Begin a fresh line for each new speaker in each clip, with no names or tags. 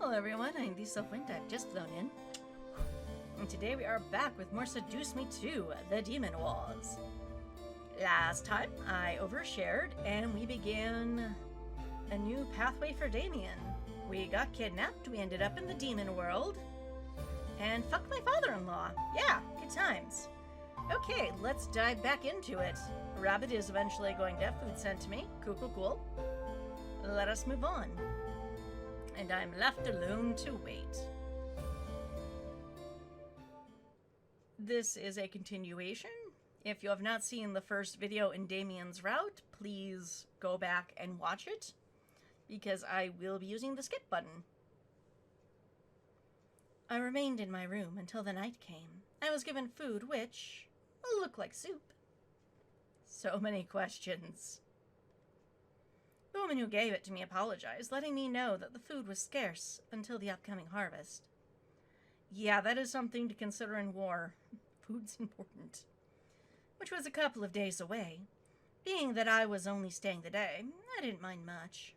Hello everyone, I'm the Self-Wind. I've just flown in. And today we are back with more Seduce Me 2, The Demon Wars. Last time I overshared and we began a new pathway for Damien. We got kidnapped, we ended up in the demon world, and fucked my father-in-law. Yeah, good times. Okay, let's dive back into it. Rabbit is eventually going to have food sent to me. Cool. Let us move on. And I'm left alone to wait. This is a continuation. If you have not seen the first video in Damien's route, please go back and watch it, because I will be using the skip button. I remained in my room until the night came. I was given food which looked like soup. So many questions. The woman who gave it to me apologized, letting me know that the food was scarce until the upcoming harvest. Yeah, that is something to consider in war. Food's important. Which was a couple of days away. Being that I was only staying the day, I didn't mind much.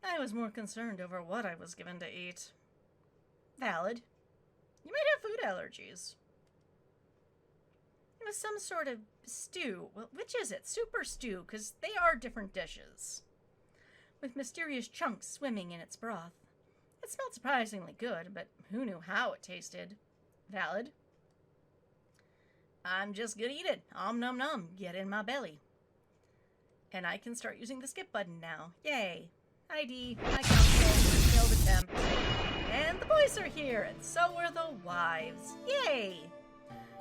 I was more concerned over what I was given to eat. Valid. You might have food allergies. It was some sort of stew. Well, which is it? Soup or stew? Because they are different dishes. With mysterious chunks swimming in its broth. It smelled surprisingly good, but who knew how it tasted? Valid. I'm just gonna eat it. Om nom nom. Get in my belly. And I can start using the skip button now. Yay. ID, my counsel, failed attempt. And the boys are here, and so are the wives. Yay!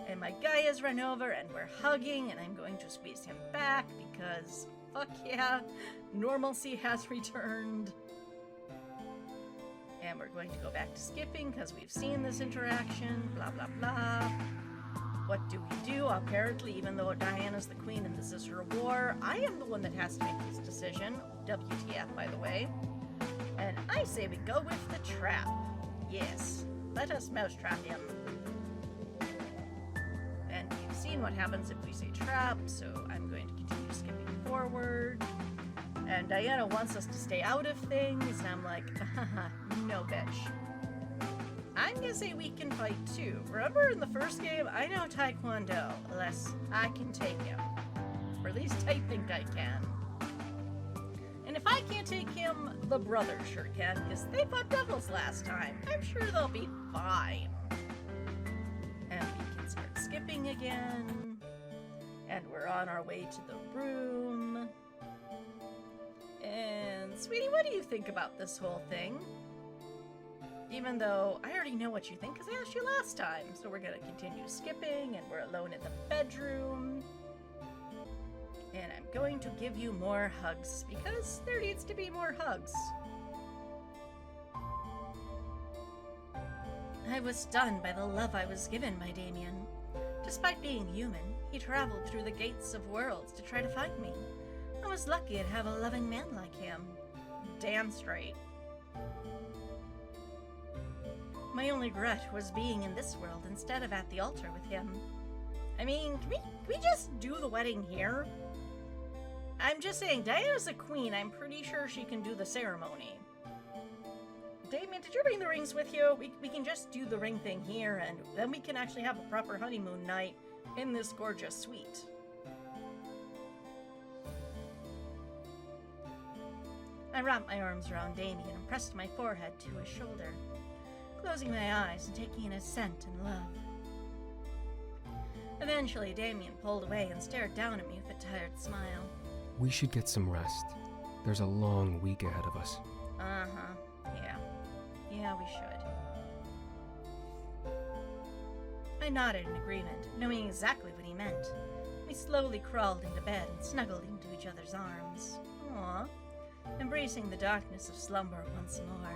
And my guy has run over, and we're hugging, and I'm going to squeeze him back, because, fuck yeah, normalcy has returned. And we're going to go back to skipping, because we've seen this interaction, blah blah blah. What do we do? Apparently, even though Diana's the queen and this is her war, I am the one that has to make this decision. WTF, by the way. And I say we go with the trap. Yes, let us mousetrap him. And you've seen what happens if we say trap, so I'm going to continue skipping forward. And Diana wants us to stay out of things, and I'm like, haha, no bitch. I'm gonna say we can fight too. Remember in the first game, I know Taekwondo, unless I can take him. Or at least I think I can. And if I can't take him, the brothers sure can, because they fought devils last time. I'm sure they'll be fine. And we can start skipping again. And we're on our way to the room. And, sweetie, what do you think about this whole thing? Even though I already know what you think, because I asked you last time. So we're going to continue skipping, and we're alone in the bedroom. And I'm going to give you more hugs, because there needs to be more hugs. I was stunned by the love I was given by Damien. Despite being human, he traveled through the gates of worlds to try to find me. I was lucky to have a loving man like him. Damn straight. My only regret was being in this world instead of at the altar with him. I mean, can we just do the wedding here? I'm just saying, Diana's a queen. I'm pretty sure she can do the ceremony. Damien, did you bring the rings with you? We can just do the ring thing here, and then we can actually have a proper honeymoon night in this gorgeous suite. I wrapped my arms around Damien and pressed my forehead to his shoulder, closing my eyes and taking in his scent and love. Eventually, Damien pulled away and stared down at me with a tired smile.
We should get some rest. There's a long week ahead of us.
Uh-huh. Yeah, we should. I nodded in agreement, knowing exactly what he meant. We slowly crawled into bed and snuggled into each other's arms. Aww. Embracing the darkness of slumber once more.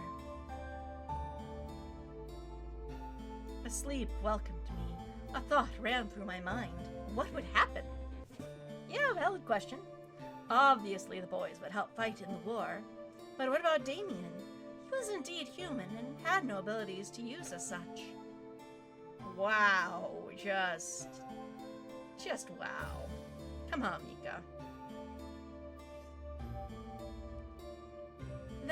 A sleep welcomed me. A thought ran through my mind. What would happen? Yeah, valid question. Obviously the boys would help fight in the war. But what about Damien? He was indeed human and had no abilities to use as such. Wow, just wow. Come on, Mika.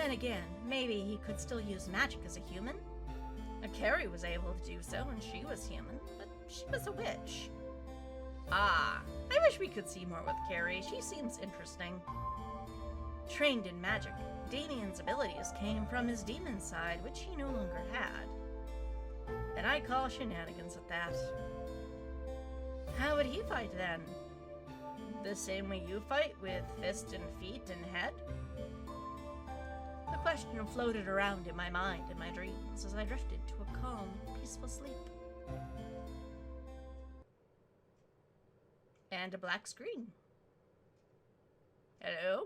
Then again, maybe he could still use magic as a human. Carrie was able to do so, and she was human, but she was a witch. Ah, I wish we could see more with Carrie. She seems interesting. Trained in magic, Damien's abilities came from his demon side, which he no longer had. And I call shenanigans at that. How would he fight then? The same way you fight, with fist and feet and head? The question floated around in my mind and my dreams as I drifted to a calm, peaceful sleep. And a black screen. Hello?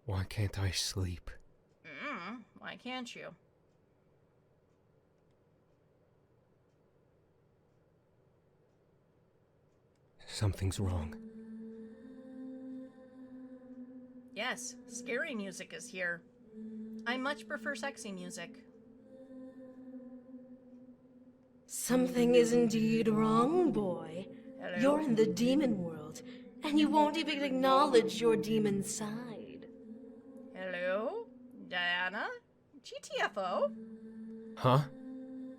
Why can't I sleep?
Why can't you?
Something's wrong.
Yes, scary music is here. I much prefer sexy music.
Something is indeed wrong, boy.
Hello?
You're in the demon world, and you won't even acknowledge your demon side.
Hello? Diana? GTFO?
Huh?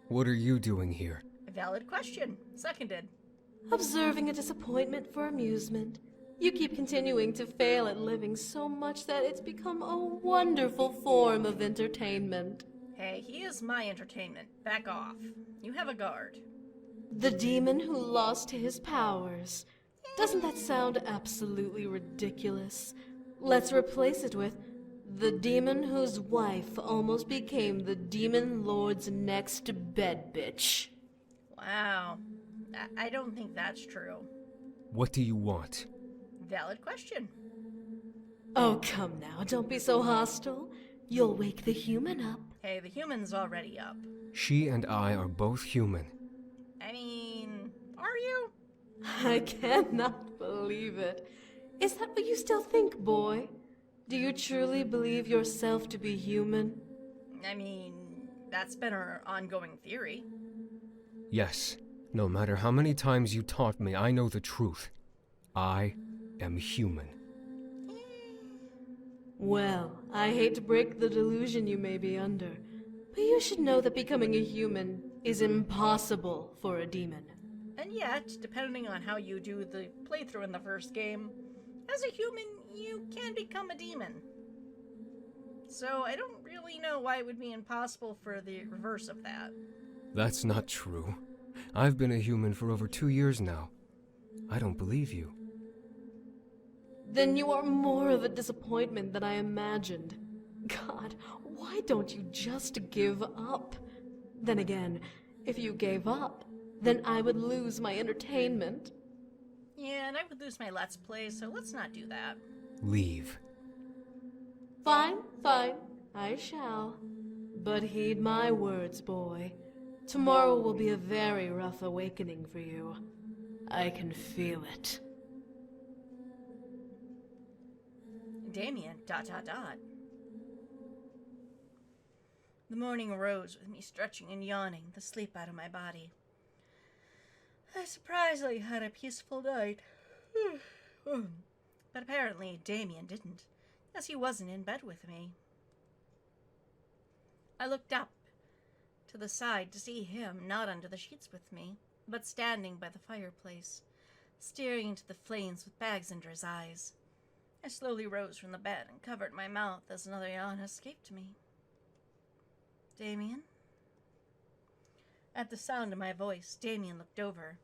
What are you doing here?
Valid question. Seconded.
Observing a disappointment for amusement. You keep continuing to fail at living so much that it's become a wonderful form of entertainment.
Hey, he is my entertainment. Back off. You have a guard.
The demon who lost his powers. Doesn't that sound absolutely ridiculous? Let's replace it with the demon whose wife almost became the demon lord's next bed bitch.
Wow. I don't think that's true.
What do you want?
Valid question.
Oh, come now, don't be so hostile. You'll wake the human up.
Hey, the human's already up.
She and I are both human.
I mean, are you?
I cannot believe it. Is that what you still think, boy? Do you truly believe yourself to be human?
I mean, that's been our ongoing theory.
Yes. No matter how many times you taught me, I know the truth. I am human.
Well, I hate to break the delusion you may be under, but you should know that becoming a human is impossible for a demon.
And yet, depending on how you do the playthrough in the first game, as a human, you can become a demon. So I don't really know why it would be impossible for the reverse of that.
That's not true. I've been a human for over 2 years now. I don't believe you.
Then you are more of a disappointment than I imagined. God, why don't you just give up? Then again, if you gave up, then I would lose my entertainment.
Yeah, and I would lose my Let's Play, so let's not do that.
Leave.
Fine, I shall. But heed my words, boy. Tomorrow will be a very rough awakening for you. I can feel it.
Damien, ... The morning arose with me stretching and yawning the sleep out of my body. I surprisingly had a peaceful night. But apparently Damien didn't, as he wasn't in bed with me. I looked up to the side to see him not under the sheets with me, but standing by the fireplace, staring into the flames with bags under his eyes. I slowly rose from the bed and covered my mouth as another yawn escaped me. Damien? At the sound of my voice, Damien looked over,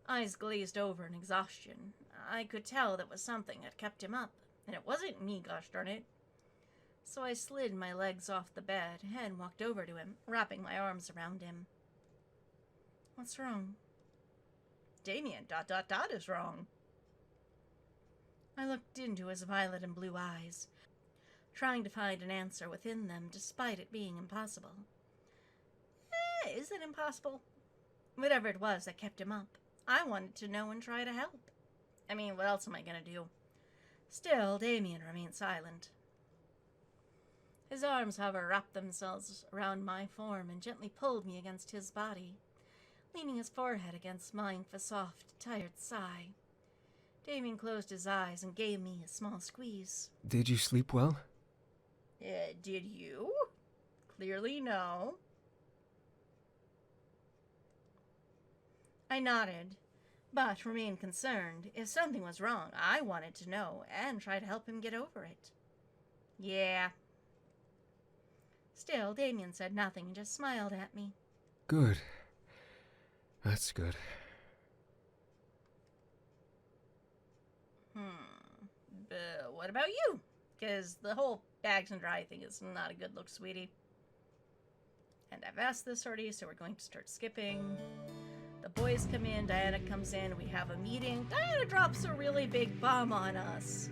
eyes glazed over in exhaustion. I could tell that was something that kept him up, and it wasn't me, gosh darn it. So I slid my legs off the bed and walked over to him, wrapping my arms around him. What's wrong? Damien, ... is wrong. I looked into his violet and blue eyes, trying to find an answer within them despite it being impossible. Is it impossible? Whatever it was that kept him up, I wanted to know and try to help. I mean, what else am I gonna do? Still, Damien remained silent. His arms, however, wrapped themselves around my form and gently pulled me against his body, leaning his forehead against mine with a soft, tired sigh. Damien closed his eyes and gave me a small squeeze.
Did you sleep well?
Did you? Clearly no. I nodded, but remained concerned. If something was wrong, I wanted to know and try to help him get over it. Yeah. Still, Damien said nothing and just smiled at me.
Good. That's good.
What about you? Because the whole bags and dry thing is not a good look, sweetie. And I've asked this already, so we're going to start skipping. The boys come in, Diana comes in, we have a meeting. Diana drops a really big bomb on us.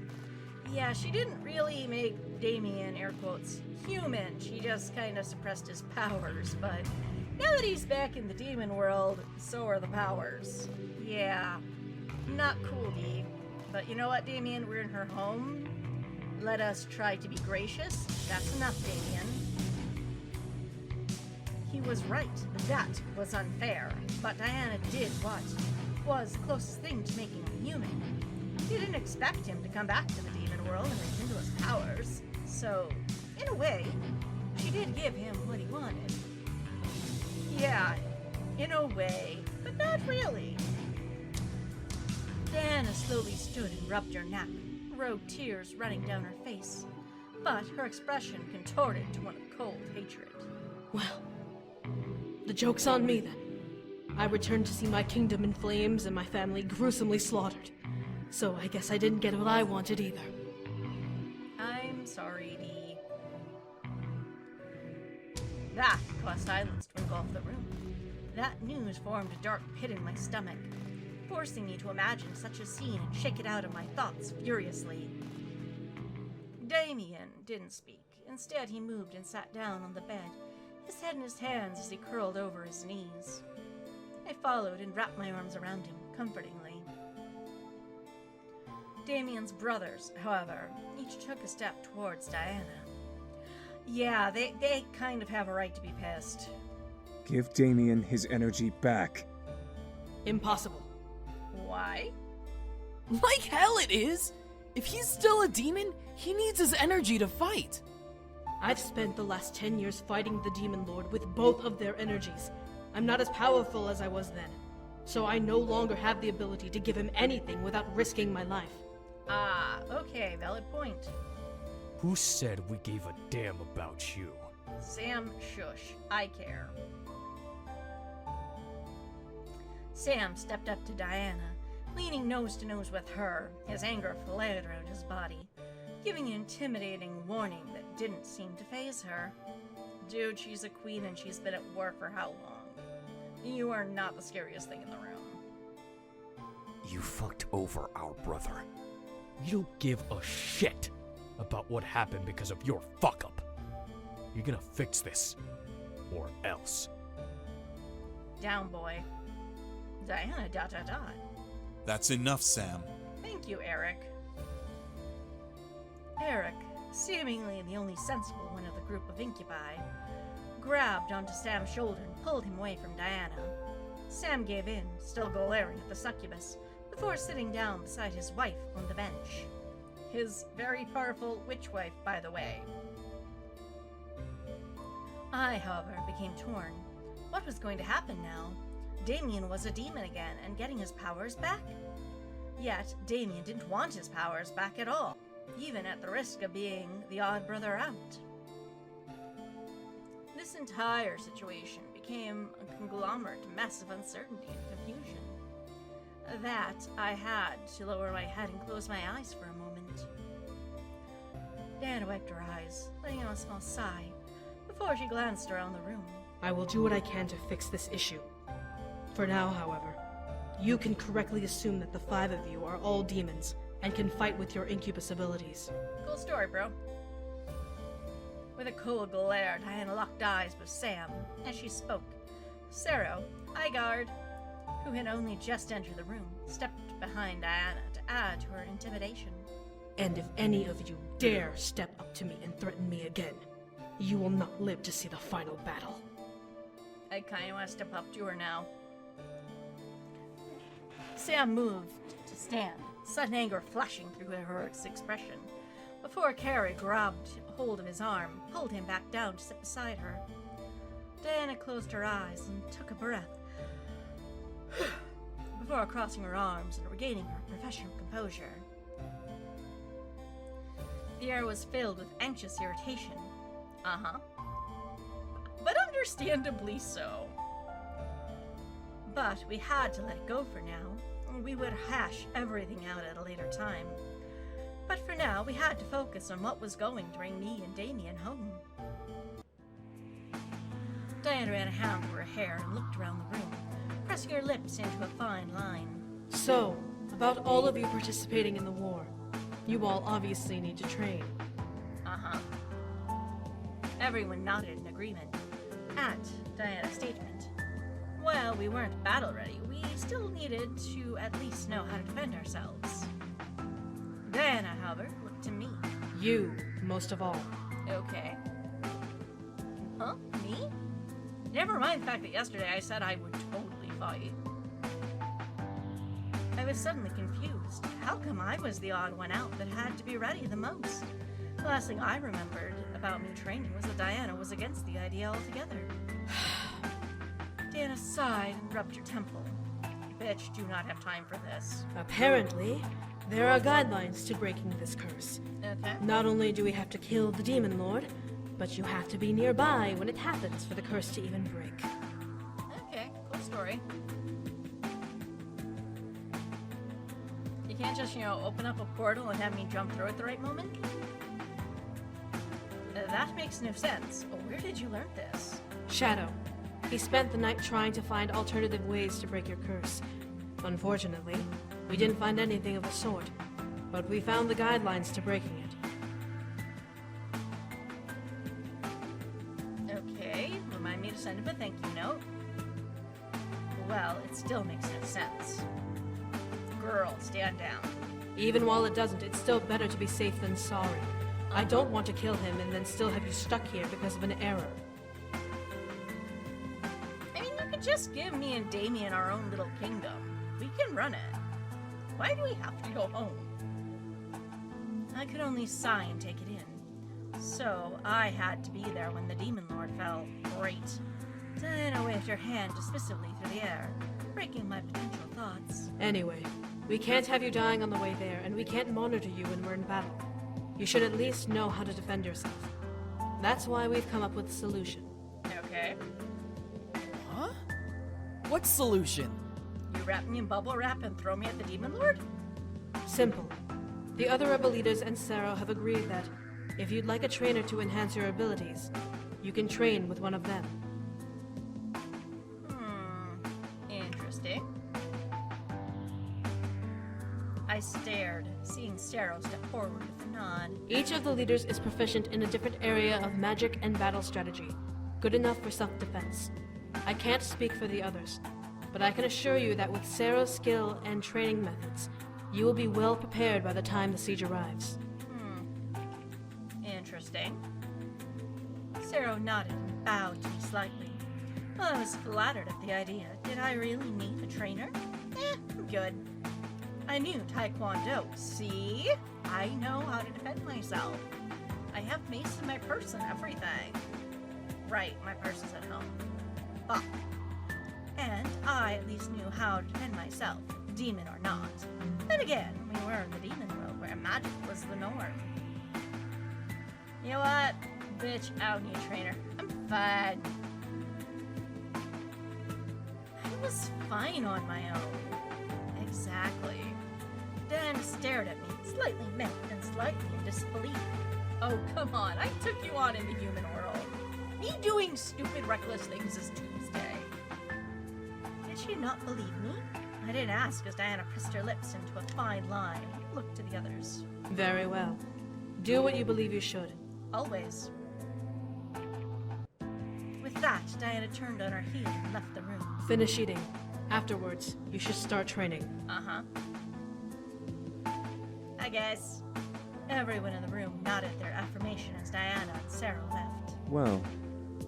Yeah, she didn't really make Damien, air quotes, human. She just kind of suppressed his powers, but now that he's back in the demon world, so are the powers. Yeah, not cool, Dee. But you know what, Damien? We're in her home. Let us try to be gracious. That's enough, Damien. He was right. That was unfair. But Diana did what was the closest thing to making him human. She didn't expect him to come back to the demon world and rekindle his powers. So, in a way, she did give him what he wanted. Yeah, in a way, but not really. Diana slowly stood and rubbed her neck, rogue tears running down her face, but her expression contorted to one of cold hatred.
Well, the joke's on me then. I returned to see my kingdom in flames and my family gruesomely slaughtered. So I guess I didn't get what I wanted either.
I'm sorry, Dee. That caused silence to engulf the room. That news formed a dark pit in my stomach, forcing me to imagine such a scene and shake it out of my thoughts furiously. Damien didn't speak. Instead, he moved and sat down on the bed, his head in his hands as he curled over his knees. I followed and wrapped my arms around him, comfortingly. Damien's brothers, however, each took a step towards Diana. Yeah, they kind of have a right to be pissed.
Give Damien his energy back.
Impossible.
Why?
Like hell it is! If he's still a demon, he needs his energy to fight.
I've spent the last 10 years fighting the Demon Lord with both of their energies. I'm not as powerful as I was then, so I no longer have the ability to give him anything without risking my life.
Ah, okay, valid point.
Who said we gave a damn about you?
Sam, shush. I care. Sam stepped up to Diana, leaning nose to nose with her, his anger flared around his body, giving an intimidating warning that didn't seem to faze her. Dude, she's a queen and she's been at war for how long? You are not the scariest thing in the room.
You fucked over our brother. You don't give a shit about what happened because of your fuck-up. You're gonna fix this, or else.
Down, boy. Diana, ...
That's enough, Sam.
Thank you, Eric. Eric, seemingly the only sensible one of the group of incubi, grabbed onto Sam's shoulder and pulled him away from Diana. Sam gave in, still glaring at the succubus, before sitting down beside his wife on the bench. His very powerful witch wife, by the way. I, however, became torn. What was going to happen now? Damien was a demon again and getting his powers back? Yet, Damien didn't want his powers back at all, even at the risk of being the odd brother out. This entire situation became a conglomerate mess of uncertainty and confusion. That I had to lower my head and close my eyes for a moment. Diana wiped her eyes, letting out a small sigh, before she glanced around the room.
I will do what I can to fix this issue. For now, however, you can correctly assume that the 5 of you are all demons and can fight with your incubus abilities.
Cool story, bro. With a cold glare, Diana locked eyes with Sam as she spoke. Sero, Igard, who had only just entered the room, stepped behind Diana to add to her intimidation.
And if any of you dare step up to me and threaten me again, you will not live to see the final battle.
I kinda want to step up to her now. Sam moved to stand, sudden anger flashing through her expression, before Carrie grabbed hold of his arm, pulled him back down to sit beside her. Diana closed her eyes and took a breath, before crossing her arms and regaining her professional composure. The air was filled with anxious irritation. But understandably so. But we had to let it go for now. We would hash everything out at a later time. But for now, we had to focus on what was going to bring me and Damien home. Diana ran a hand through her hair and looked around the room, pressing her lips into a fine line.
So, about all of you participating in the war, you all obviously need to train.
Everyone nodded in agreement at Diana's statement. While we weren't battle ready, we still needed to at least know how to defend ourselves. Diana, however, looked to me.
You, most of all.
Okay. Huh? Me? Never mind the fact that yesterday I said I would totally fight. I was suddenly confused. How come I was the odd one out that had to be ready the most? The last thing I remembered about me training was that Diana was against the idea altogether. Diana sighed and rubbed her temple. Bitch, do not have time for this.
Apparently, there are guidelines to breaking this curse.
Okay.
Not only do we have to kill the Demon Lord, but you have to be nearby when it happens for the curse to even break.
Okay, cool story. You can't just, open up a portal and have me jump through at the right moment? That makes no sense. But where did you learn this?
Shadow. He spent the night trying to find alternative ways to break your curse. Unfortunately, we didn't find anything of the sort, but we found the guidelines to breaking it.
Okay, remind me to send him a thank you note. Well, it still makes no sense. Girl, stand down.
Even while it doesn't, it's still better to be safe than sorry. I don't want to kill him and then still have you stuck here because of an error.
I mean, you could just give me and Damien our own little kingdom. We can run it. Why do we have to go home? I could only sigh and take it in. So, I had to be there when the Demon Lord fell. Great. Diana waved her hand dismissively through the air, breaking my potential thoughts.
Anyway, we can't have you dying on the way there, and we can't monitor you when we're in battle. You should at least know how to defend yourself. That's why we've come up with a solution.
Okay.
Huh? What solution?
You wrap me in bubble wrap and throw me at the Demon Lord?
Simple. The other rebel leaders and Sarah have agreed that if you'd like a trainer to enhance your abilities, you can train with one of them.
Interesting. I stared, seeing Sarah step forward with a nod.
Each of the leaders is proficient in a different area of magic and battle strategy, good enough for self-defense. I can't speak for the others, but I can assure you that with Sarah's skill and training methods, you will be well prepared by the time the siege arrives.
Interesting. Sarah nodded and bowed to me slightly. Well, I was flattered at the idea. Did I really need a trainer? I'm good. I knew Taekwondo. See? I know how to defend myself. I have mace in my purse and everything. Right, my purse is at home. Fuck. And I at least knew how to defend myself, demon or not. Then again, we were in the demon world where magic was the norm. You know what? Bitch, I don't need a trainer. I'm fine. I was fine on my own. Exactly. Dan stared at me, slightly miffed and slightly in disbelief. Oh, come on, I took you on in the human world. Me doing stupid, reckless things is Tuesday. Did she not believe me? I didn't ask as Diana pressed her lips into a fine line and looked to the others.
Very well. Do what you believe you should.
Always. With that, Diana turned on her heel and left the room.
Finish eating. Afterwards, you should start training.
Uh-huh. I guess. Everyone in the room nodded their affirmation as Diana and Sarah left.
Well,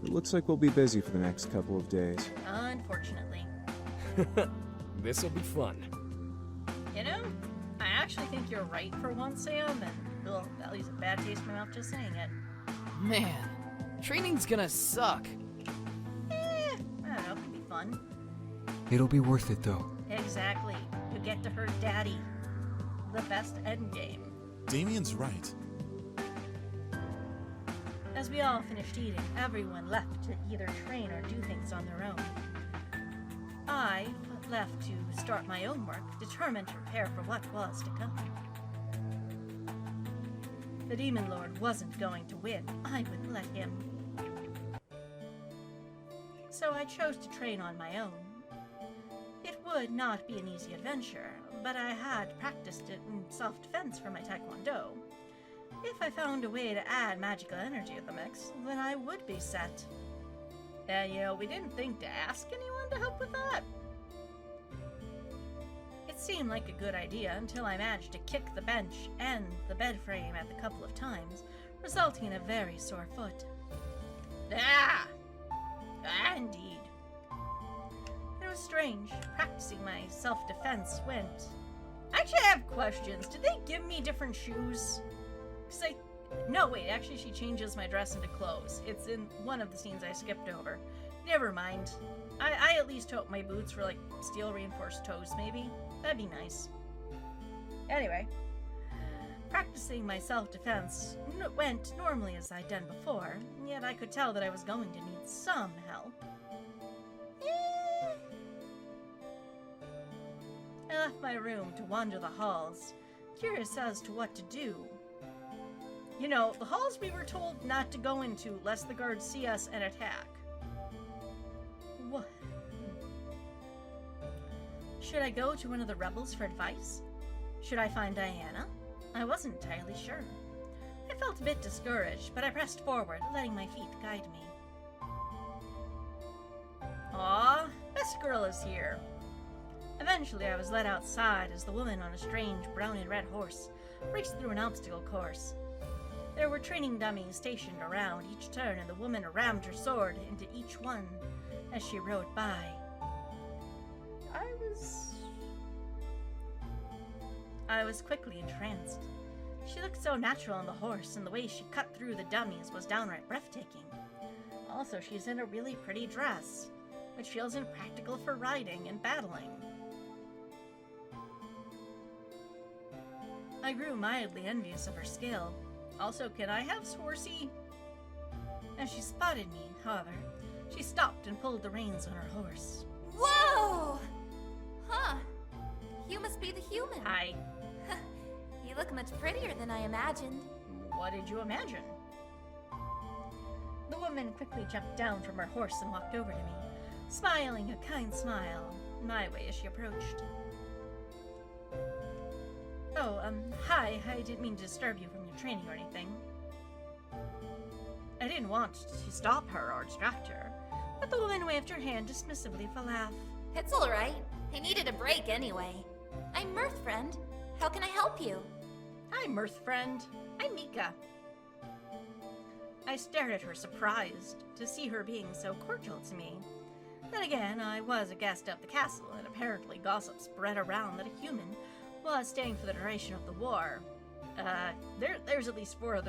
it looks like we'll be busy for the next couple of days.
Unfortunately.
This'll be fun.
You know, I actually you're right for once, Sam, and ugh, that leaves a bad taste in my mouth just saying it.
Man, training's gonna suck.
I don't know, it could be fun.
It'll be worth it, though.
Exactly. You get to hurt Daddy. The best endgame.
Damien's right.
As we all finished eating, everyone left to either train or do things on their own. I left to start my own work, determined to prepare for what was to come. The Demon Lord wasn't going to win. I wouldn't let him. So I chose to train on my own. It would not be an easy adventure, but I had practiced it in self-defense for my Taekwondo. If I found a way to add magical energy to the mix, then I would be set. And we didn't think to ask anyone to help with that. It seemed like a good idea until I managed to kick the bench and the bed frame at a couple of times, resulting in a very sore foot. Ah! Indeed. It was strange. Practicing my self-defense went. Actually, I have questions. Did they give me different shoes? No, wait, actually she changes my dress into clothes. It's in one of the scenes I skipped over. Never mind. I at least hope my boots were like steel reinforced toes, maybe. That'd be nice. Anyway, practicing my self-defense went normally as I'd done before, yet I could tell that I was going to need some help. I left my room to wander the halls, curious as to what to do. The halls we were told not to go into lest the guards see us and attack. What? Should I go to one of the rebels for advice? Should I find Diana? I wasn't entirely sure. I felt a bit discouraged, but I pressed forward, letting my feet guide me. Aw, this girl is here. Eventually, I was led outside as the woman on a strange brown and red horse raced through an obstacle course. There were training dummies stationed around each turn, and the woman rammed her sword into each one as she rode by. I was quickly entranced. She looked so natural on the horse, and the way she cut through the dummies was downright breathtaking. Also, she's in a really pretty dress, which feels impractical for riding and battling. I grew mildly envious of her skill. Also, can I have horsey? As she spotted me, however, she stopped and pulled the reins on her horse.
Whoa! Huh. You must be the human.
Hi.
You look much prettier than I imagined.
What did you imagine? The woman quickly jumped down from her horse and walked over to me, smiling a kind smile my way as she approached. Oh, hi. I didn't mean to disturb you from your training or anything. I didn't want to stop her or distract her, but the woman waved her hand dismissively with a laugh.
It's alright. I needed a break anyway. I'm Mirth Friend. How can I help you?
Hi, Mirth Friend. I'm Mika. I stared at her, surprised to see her being so cordial to me. Then again, I was a guest of the castle, and apparently gossip spread around that a human was staying for the duration of the war. There's at least 3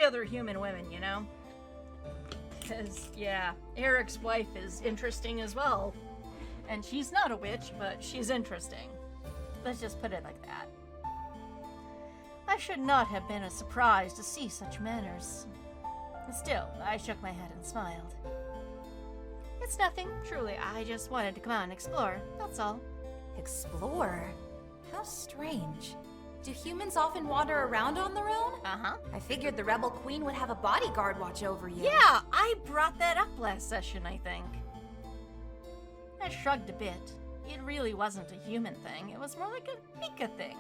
other human women, Because, yeah, Eric's wife is interesting as well. And she's not a witch, but she's interesting. Let's just put it like that. I should not have been as surprised to see such manners. Still, I shook my head and smiled. It's nothing, truly. I just wanted to come out and explore, that's all.
Explore? How strange. Do humans often wander around on their own?
Uh-huh.
I figured the Rebel Queen would have a bodyguard watch over you.
Yeah, I brought that up last session, I think. I shrugged a bit. It really wasn't a human thing. It was more like a Mika thing.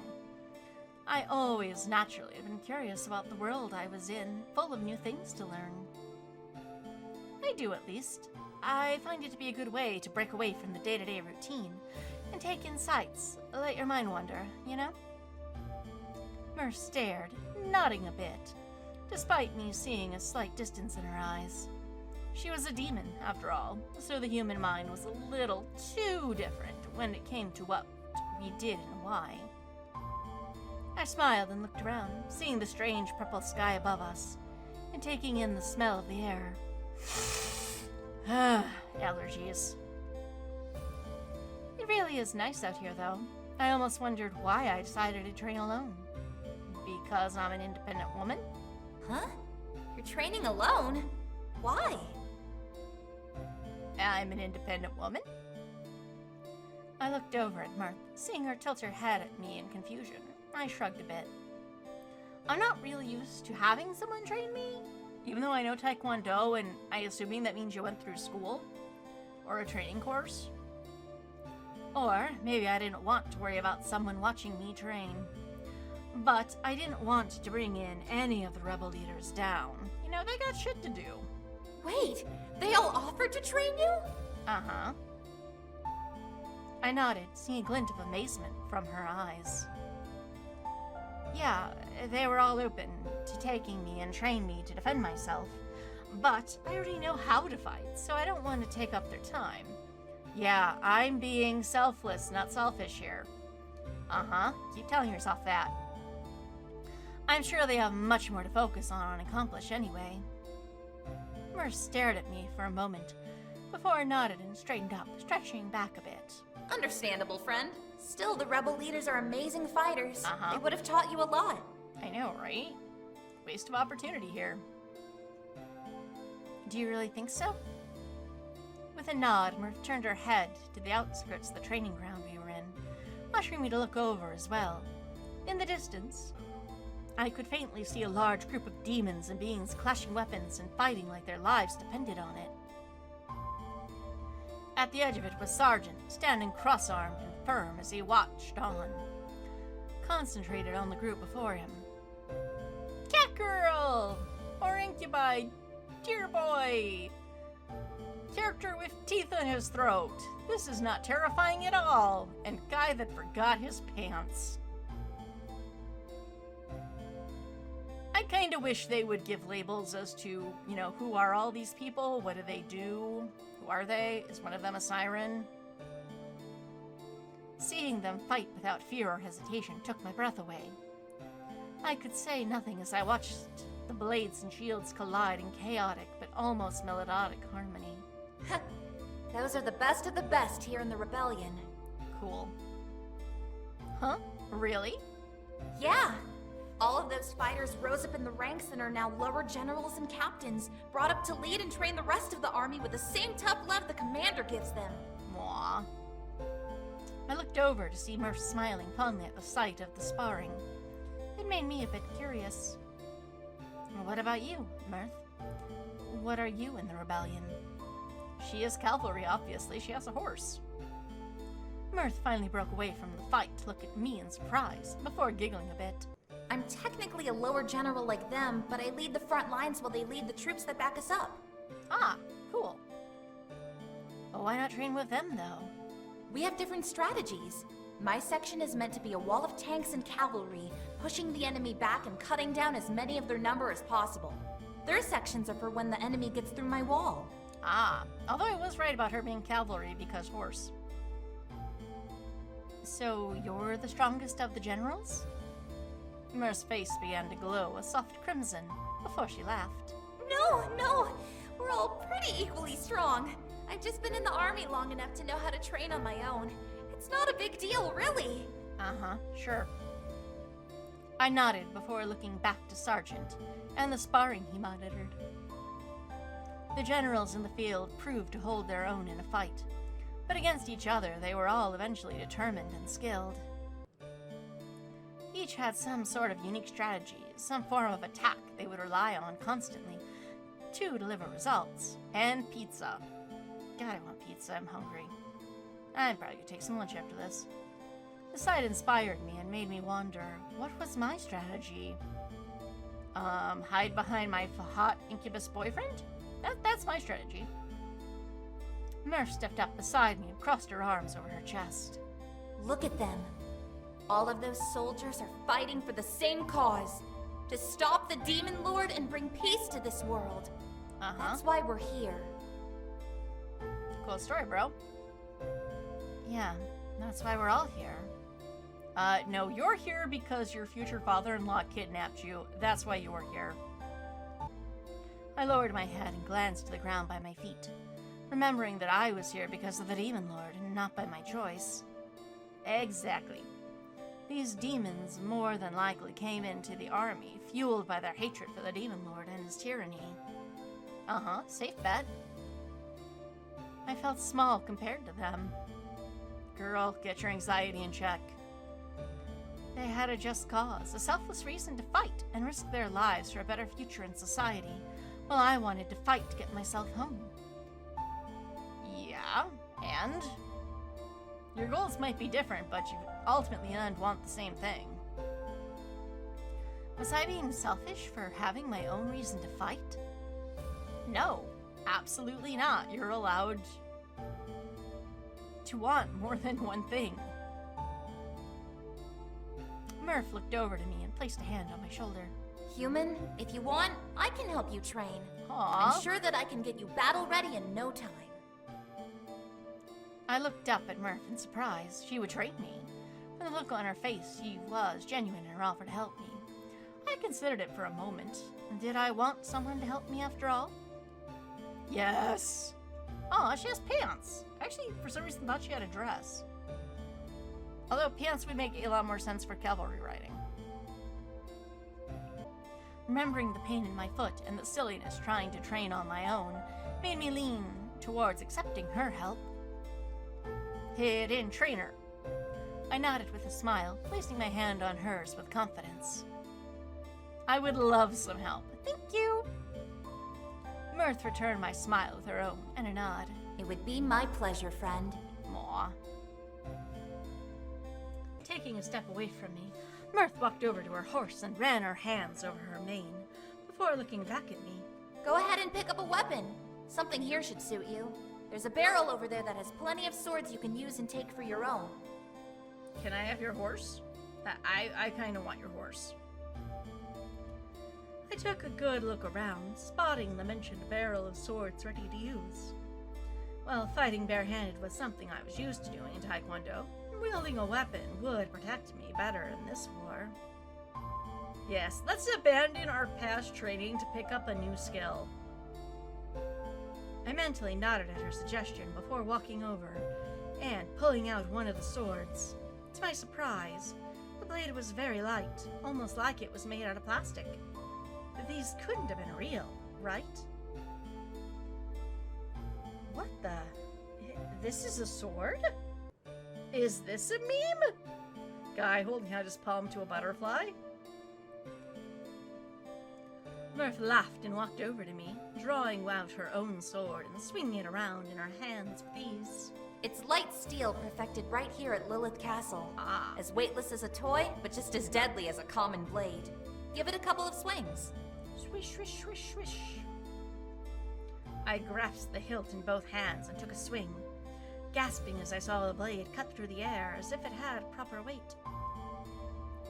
I always naturally have been curious about the world I was in, full of new things to learn. I do, at least. I find it to be a good way to break away from the day-to-day routine and take in sights, let your mind wander, Mer stared, nodding a bit, despite me seeing a slight distance in her eyes. She was a demon, after all, so the human mind was a little too different when it came to what we did and why. I smiled and looked around, seeing the strange purple sky above us, and taking in the smell of the air. Allergies. It really is nice out here, though. I almost wondered why I decided to train alone. Because I'm an independent woman?
Huh? You're training alone? Why?
I'm an independent woman? I looked over at Mirth, seeing her tilt her head at me in confusion. I shrugged a bit. I'm not really used to having someone train me, even though I know Taekwondo, and I assuming that means you went through school or a training course. Or maybe I didn't want to worry about someone watching me train. But I didn't want to bring in any of the rebel leaders down. You know, they got shit to do.
Wait, they all offered to train you?
Uh-huh. I nodded, seeing a glint of amazement from her eyes. Yeah, they were all open to taking me and train me to defend myself. But I already know how to fight, so I don't want to take up their time. Yeah, I'm being selfless, not selfish here. Uh-huh, keep telling yourself that. I'm sure they have much more to focus on and accomplish anyway. Mirth stared at me for a moment, before I nodded and straightened up, stretching back a bit.
Understandable, friend. Still, the rebel leaders are amazing fighters.
Uh-huh.
They would have taught you a lot.
I know, right? Waste of opportunity here. Do you really think so? With a nod, Mirth turned her head to the outskirts of the training ground we were in, ushering me to look over as well. In the distance, I could faintly see a large group of demons and beings clashing weapons and fighting like their lives depended on it. At the edge of it was Sergeant, standing cross-armed and firm as he watched on, concentrated on the group before him. Cat girl! Or incubi, dear boy! Character with teeth in his throat. This is not terrifying at all. And guy that forgot his pants. I kinda wish they would give labels as to, you know, who are all these people? What do they do? Who are they? Is one of them a siren? Seeing them fight without fear or hesitation took my breath away. I could say nothing as I watched the blades and shields collide in chaotic but almost melodic harmony.
Those are the best of the best here in the rebellion.
Cool. Huh? Really?
Yeah. All of those fighters rose up in the ranks and are now lower generals and captains, brought up to lead and train the rest of the army with the same tough love the commander gives them.
Mwah. I looked over to see Mirth smiling fondly at the sight of the sparring. It made me a bit curious. What about you, Mirth? What are you in the rebellion? She is cavalry, obviously. She has a horse. Mirth finally broke away from the fight to look at me in surprise, before giggling a bit.
I'm technically a lower general like them, but I lead the front lines while they lead the troops that back us up.
Ah, cool. Well, why not train with them, though?
We have different strategies. My section is meant to be a wall of tanks and cavalry, pushing the enemy back and cutting down as many of their number as possible. Their sections are for when the enemy gets through my wall.
Ah, although I was right about her being cavalry because horse. So you're the strongest of the generals? Mirth's face began to glow a soft crimson before she laughed.
No, we're all pretty equally strong. I've just been in the army long enough to know how to train on my own. It's not a big deal, really.
Uh-huh, sure. I nodded before looking back to Sergeant and the sparring he monitored. The generals in the field proved to hold their own in a fight, but against each other they were all eventually determined and skilled. Each had some sort of unique strategy, some form of attack they would rely on constantly to deliver results. And pizza. God, I want pizza, I'm hungry. I'm probably gonna take some lunch after this. The sight inspired me and made me wonder, what was my strategy? Hide behind my hot incubus boyfriend? That's my strategy. Mirth stepped up beside me and crossed her arms over her chest.
Look at them. All of those soldiers are fighting for the same cause. To stop the Demon Lord and bring peace to this world.
Uh-huh.
That's why we're here.
Cool story, bro. Yeah, that's why we're all here. No, you're here because your future father-in-law kidnapped you. That's why you were here. I lowered my head and glanced to the ground by my feet, remembering that I was here because of the Demon Lord and not by my choice. Exactly. These demons more than likely came into the army, fueled by their hatred for the Demon Lord and his tyranny. Uh-huh, safe bet. I felt small compared to them. Girl, get your anxiety in check. They had a just cause, a selfless reason to fight and risk their lives for a better future in society, while I wanted to fight to get myself home. Yeah, and? Your goals might be different, but you ultimately want the same thing. Was I being selfish for having my own reason to fight? No, absolutely not. You're allowed to want more than one thing. Murph looked over to me and placed a hand on my shoulder.
Human, if you want, I can help you train.
Aww.
I'm sure that I can get you battle ready in no time.
I looked up at Murph in surprise. She would train me. From the look on her face, she was genuine in her offer to help me. I considered it for a moment. Did I want someone to help me after all? Yes. Aw, she has pants. Actually, for some reason, thought she had a dress. Although pants would make a lot more sense for cavalry riding. Remembering the pain in my foot and the silliness trying to train on my own made me lean towards accepting her help. Hidden trainer. I nodded with a smile, placing my hand on hers with confidence. I would love some help. Thank you. Mirth returned my smile with her own and a nod.
It would be my pleasure, friend.
Aw. Taking a step away from me, Mirth walked over to her horse and ran her hands over her mane before looking back at me.
Go ahead and pick up a weapon. Something here should suit you. There's a barrel over there that has plenty of swords you can use and take for your own.
Can I have your horse? I kind of want your horse. I took a good look around, spotting the mentioned barrel of swords ready to use. While fighting barehanded was something I was used to doing in Taekwondo, wielding a weapon would protect me better in this war. Yes, let's abandon our past training to pick up a new skill. I mentally nodded at her suggestion before walking over and pulling out one of the swords. To my surprise, the blade was very light, almost like it was made out of plastic. These couldn't have been real, right? What the? This is a sword? Is this a meme? Guy holding out his palm to a butterfly? Murph laughed and walked over to me, drawing out her own sword and swinging it around in her hands with ease.
It's light steel perfected right here at Lilith Castle.
Ah.
As weightless as a toy, but just as deadly as a common blade. Give it a couple of swings.
Swish, swish, swish, swish. I grasped the hilt in both hands and took a swing, gasping as I saw the blade cut through the air as if it had proper weight.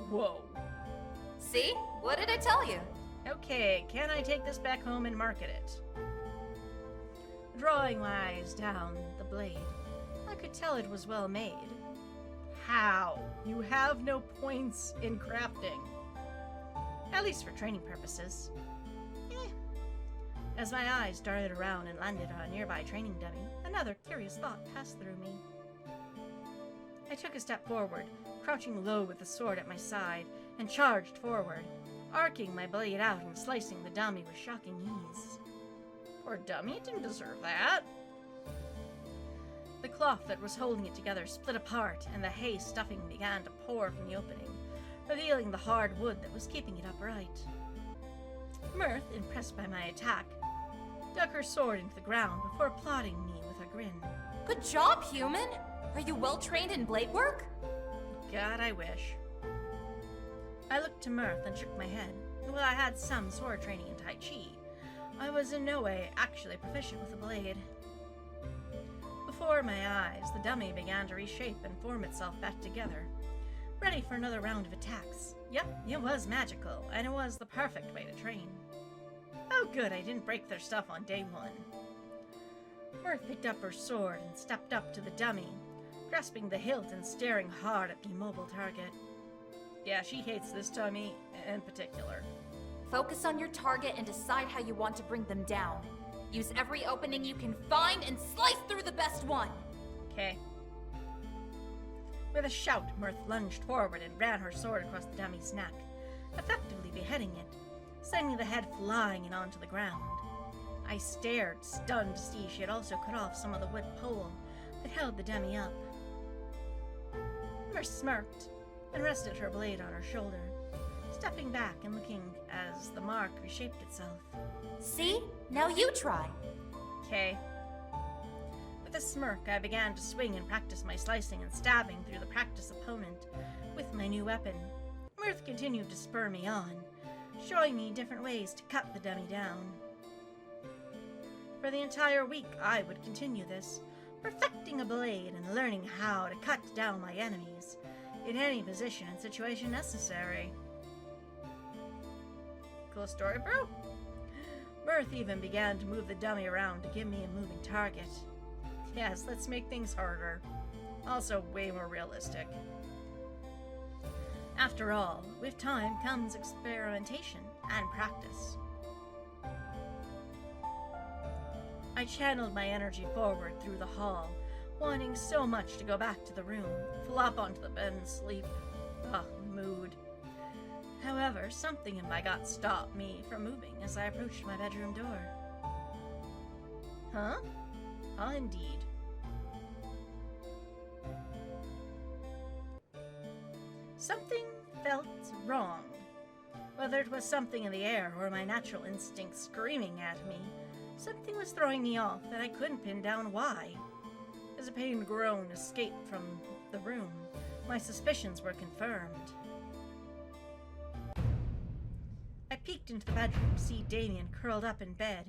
Whoa.
See? What did I tell you?
Okay, can I take this back home and market it? Drawing my eyes down the blade, I could tell it was well made. How? You have no points in crafting. At least for training purposes. As my eyes darted around and landed on a nearby training dummy, another curious thought passed through me. I took a step forward, crouching low with the sword at my side, and charged forward, arcing my blade out and slicing the dummy with shocking ease. Poor dummy didn't deserve that. The cloth that was holding it together split apart, and the hay stuffing began to pour from the opening, revealing the hard wood that was keeping it upright. Mirth, impressed by my attack, dug her sword into the ground before applauding me with a grin.
Good job, human! Are you well trained in blade work?
God, I wish. I looked to Mirth and shook my head. While I had some sword training in Tai Chi, I was in no way actually proficient with a blade. Before my eyes, the dummy began to reshape and form itself back together, ready for another round of attacks. Yep, it was magical, and it was the perfect way to train. Oh good, I didn't break their stuff on day one. Mirth picked up her sword and stepped up to the dummy, grasping the hilt and staring hard at the immobile target. Yeah, she hates this dummy in particular.
Focus on your target and decide how you want to bring them down. Use every opening you can find and slice through the best one.
Okay. With a shout, Mirth lunged forward and ran her sword across the dummy's neck, effectively beheading it, sending the head flying and onto the ground. I stared, stunned to see she had also cut off some of the wood pole that held the dummy up. Mirth smirked and rested her blade on her shoulder, stepping back and looking as the mark reshaped itself.
See? Now you try.
Okay. With a smirk, I began to swing and practice my slicing and stabbing through the practiced opponent with my new weapon. Mirth continued to spur me on, showing me different ways to cut the dummy down. For the entire week, I would continue this, perfecting a blade and learning how to cut down my enemies in any position and situation necessary. Cool story, bro. Mirth even began to move the dummy around to give me a moving target. Yes, let's make things harder. Also, way more realistic. After all, with time comes experimentation and practice. I channeled my energy forward through the hall, wanting so much to go back to the room, flop onto the bed and sleep. Ugh, mood. However, something in my gut stopped me from moving as I approached my bedroom door. Huh? Ah, indeed. Something felt wrong. Whether it was something in the air or my natural instinct screaming at me, something was throwing me off that I couldn't pin down why. As a pained groan escaped from the room, my suspicions were confirmed. I peeked into the bedroom to see Damien curled up in bed,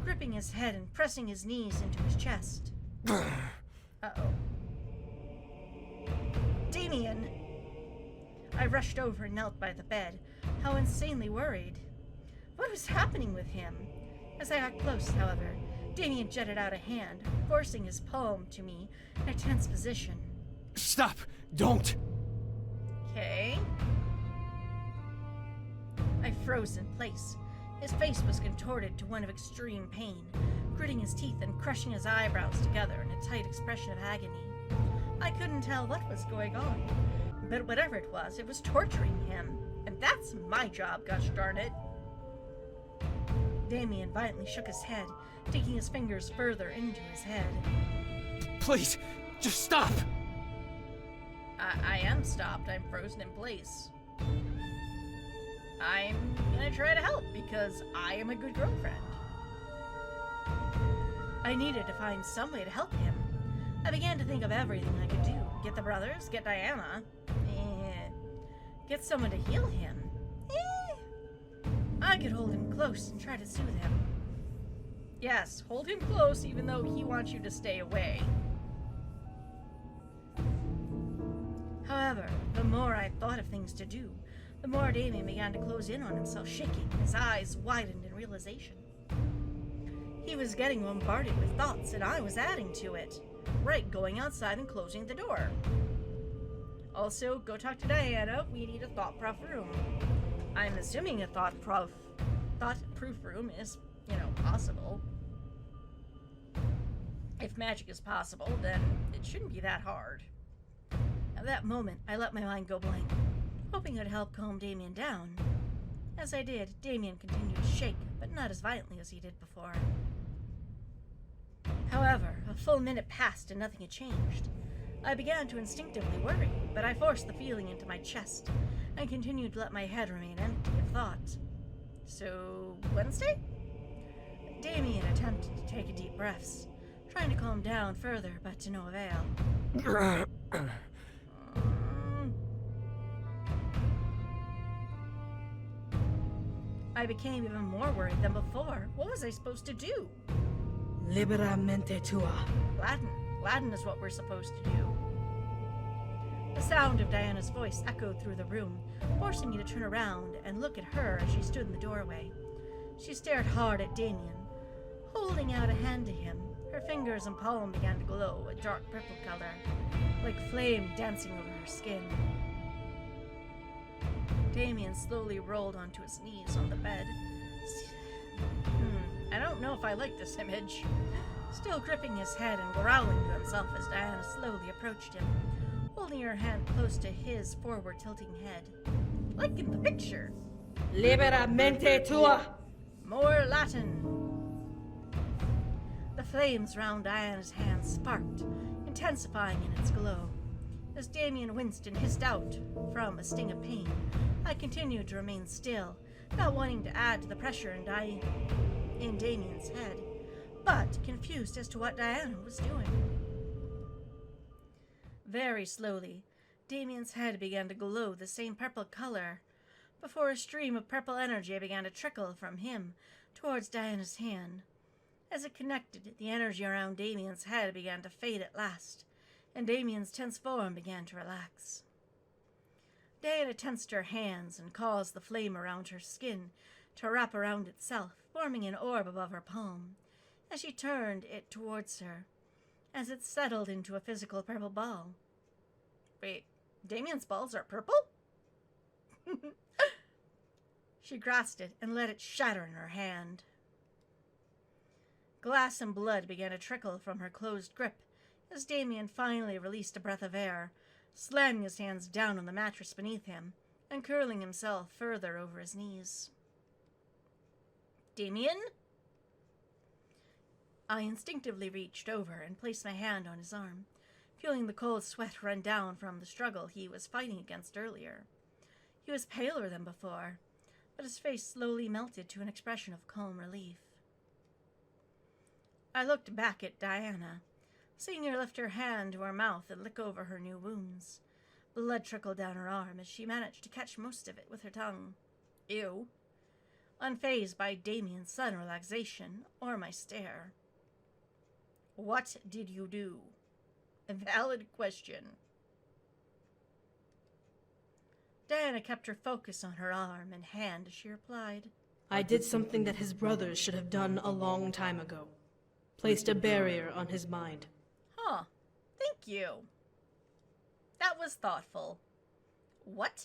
gripping his head and pressing his knees into his chest. Uh-oh. Damien! I rushed over and knelt by the bed, how insanely worried. What was happening with him? As I got close, however, Damien jutted out a hand, forcing his palm to me in a tense position.
Stop! Don't!
Okay. I froze in place. His face was contorted to one of extreme pain, gritting his teeth and crushing his eyebrows together in a tight expression of agony. I couldn't tell what was going on, but whatever it was torturing him. And that's my job, gosh darn it. Damien violently shook his head, taking his fingers further into his head.
Please, just stop!
I am stopped. I'm frozen in place. I'm gonna try to help because I am a good girlfriend. I needed to find some way to help him. I began to think of everything I could do. Get the brothers, get Diana, and get someone to heal him. I could hold him close and try to soothe him. Yes, hold him close even though he wants you to stay away. However, the more I thought of things to do, the more Damien began to close in on himself, shaking. His eyes widened in realization. He was getting bombarded with thoughts, and I was adding to it. Right, going outside and closing the door. Also, go talk to Diana. We need a thought-proof room. I'm assuming a thought-proof room is, possible. If magic is possible, then it shouldn't be that hard. At that moment, I let my mind go blank, hoping it would help calm Damien down. As I did, Damien continued to shake, but not as violently as he did before. However, a full minute passed and nothing had changed. I began to instinctively worry, but I forced the feeling into my chest and continued to let my head remain empty of thought. So, Wednesday? Damien attempted to take a deep breaths, trying to calm down further, but to no avail. I became even more worried than before. What was I supposed to do?
Liberamente tua.
Latin is what we're supposed to do. The sound of Diana's voice echoed through the room, forcing me to turn around and look at her as she stood in the doorway. She stared hard at Damien, holding out a hand to him. Her fingers and palm began to glow a dark purple color, like flame dancing over her skin. Damien slowly rolled onto his knees on the bed. I don't know if I like this image. Still gripping his head and growling to himself as Diana slowly approached him, holding her hand close to his forward tilting head. Like in the picture.
Liberamente tua!
More Latin. The flames round Diana's hand sparked, intensifying in its glow. As Damien winced and hissed out from a sting of pain, I continued to remain still, not wanting to add to the pressure in Damien's head, but confused as to what Diana was doing. Very slowly, Damien's head began to glow the same purple color, before a stream of purple energy began to trickle from him towards Diana's hand. As it connected, the energy around Damien's head began to fade at last, and Damien's tense form began to relax. Diana tensed her hands and caused the flame around her skin to wrap around itself, forming an orb above her palm, as she turned it towards her, as it settled into a physical purple ball. Wait, Damien's balls are purple? She grasped it and let it shatter in her hand. Glass and blood began to trickle from her closed grip as Damien finally released a breath of air, slamming his hands down on the mattress beneath him and curling himself further over his knees. Damien? I instinctively reached over and placed my hand on his arm, feeling the cold sweat run down from the struggle he was fighting against earlier. He was paler than before, but his face slowly melted to an expression of calm relief. I looked back at Diana, seeing her lift her hand to her mouth and lick over her new wounds. Blood trickled down her arm as she managed to catch most of it with her tongue. Ew. Unfazed by Damien's sudden relaxation or my stare. What did you do? A valid question. Diana kept her focus on her arm and hand as she replied.
I did something that his brothers should have done a long time ago. Placed a barrier on his mind.
Huh. Thank you. That was thoughtful. What?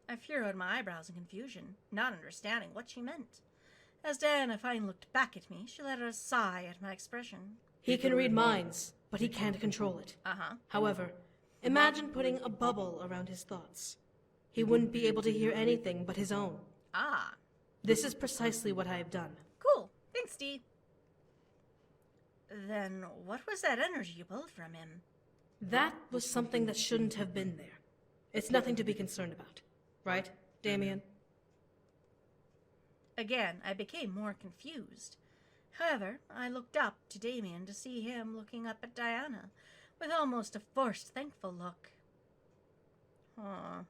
I furrowed my eyebrows in confusion, not understanding what she meant. As Diana finally looked back at me, she let out a sigh at my expression.
He can read minds, but he can't control it.
Uh-huh.
However, imagine putting a bubble around his thoughts. He wouldn't be able to hear anything but his own.
Ah.
This is precisely what I have done.
Cool. Thanks, Dee. Then what was that energy you pulled from him?
That was something that shouldn't have been there. It's nothing to be concerned about. Right, Damien?
Again, I became more confused. However, I looked up to Damien to see him looking up at Diana with almost a forced, thankful look. Huh.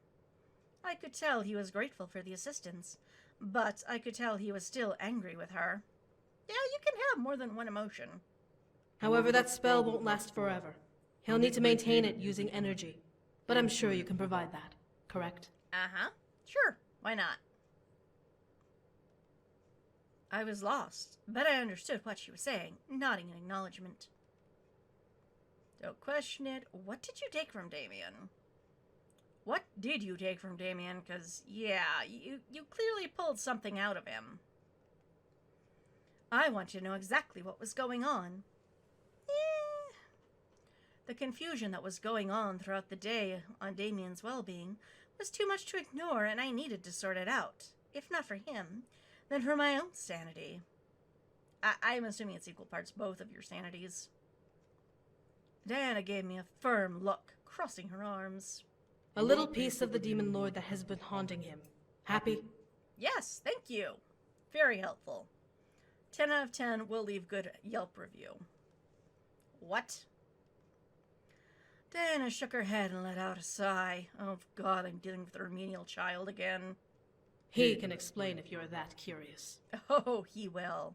I could tell he was grateful for the assistance, but I could tell he was still angry with her. Yeah, you can have more than one emotion.
However, that spell won't last forever. He'll need to maintain it using energy. But I'm sure you can provide that, correct?
Uh-huh. Sure. Why not? I was lost, but I understood what she was saying, nodding in acknowledgement. Don't question it. What did you take from Damien? What did you take from Damien? Because, yeah, you clearly pulled something out of him. I want to know exactly what was going on. The confusion that was going on throughout the day on Damien's well-being was too much to ignore, and I needed to sort it out. If not for him, then for my own sanity. I'm assuming it's equal parts both of your sanities. Diana gave me a firm look, crossing her arms.
A little piece of the demon lord that has been haunting him. Happy?
Yes, thank you. Very helpful. 10 out of 10 will leave good Yelp review. What? Diana shook her head and let out a sigh. Oh God, I'm dealing with a remedial child again.
He can explain if you're that curious.
Oh, he will.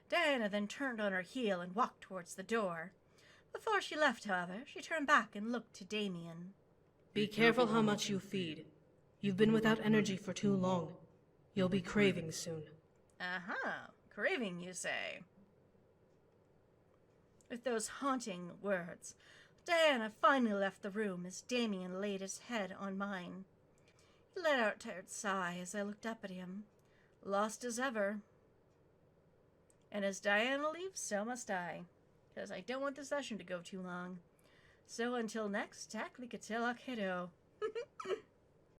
Diana then turned on her heel and walked towards the door. Before she left, however, she turned back and looked to Damien.
Be careful how much you feed. You've been without energy for too long. You'll be craving soon.
Uh-huh. Craving, you say? With those haunting words, Diana finally left the room as Damien laid his head on mine. He let out a tired sigh as I looked up at him, lost as ever. And as Diana leaves, so must I, because I don't want the session to go too long. So until next, Taklikatila Kiddo.